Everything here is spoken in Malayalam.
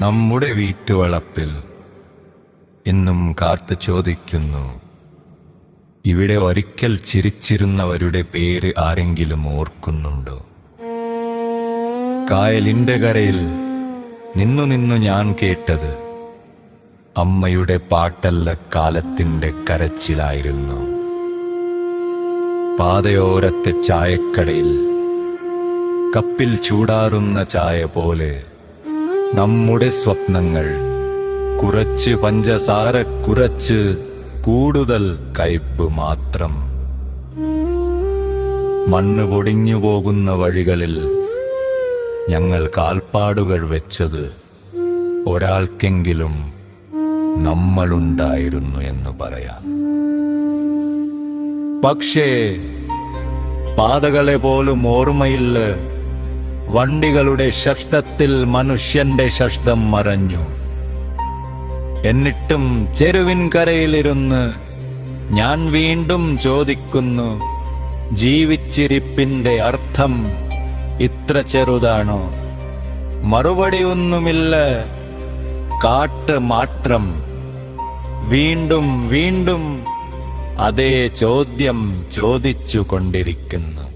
നമ്മുടെ വീട്ടുവളപ്പിൽ ഇന്നും കാത്തു ചോദിക്കുന്നു, ഇവിടെ ഒരിക്കൽ ചിരിച്ചിരുന്നവരുടെ പേര് ആരെങ്കിലും ഓർക്കുന്നുണ്ടോ? കായലിന്റെ കരയിൽ നിന്നു ഞാൻ കേട്ടത് അമ്മയുടെ പാട്ടല്ല, കാലത്തിന്റെ കരച്ചിലായിരുന്നു. പാതയോരത്തെ ചായക്കടയിൽ കപ്പിൽ ചൂടാറുന്ന ചായ പോലെ നമ്മുടെ സ്വപ്നങ്ങൾ കുറച്ച് പഞ്ചസാര, കുറച്ച് കൂടുതൽ കയ്പ് മാത്രം. മണ്ണ് പൊടിഞ്ഞു പോകുന്ന വഴികളിൽ ഞങ്ങൾ കാൽപ്പാടുകൾ വെച്ചത് ഒരാൾക്കെങ്കിലും നമ്മളുണ്ടായിരുന്നു എന്ന് പറയാം. പക്ഷേ പാതകളെ പോലും ഓർമ്മയില്ല. വണ്ടികളുടെ ശബ്ദത്തിൽ മനുഷ്യന്റെ ശബ്ദം മറഞ്ഞു. എന്നിട്ടും ചെരുവിൻ കരയിലിരുന്ന് ഞാൻ വീണ്ടും ചോദിക്കുന്നു, ജീവിച്ചിരിപ്പിന്റെ അർത്ഥം ഇത്ര ചെറുതാണോ? മറുപടിയൊന്നുമില്ല, കാട്ട് മാത്രം. വീണ്ടും വീണ്ടും അതേ ചോദ്യം ചോദിച്ചു കൊണ്ടിരിക്കുന്നു.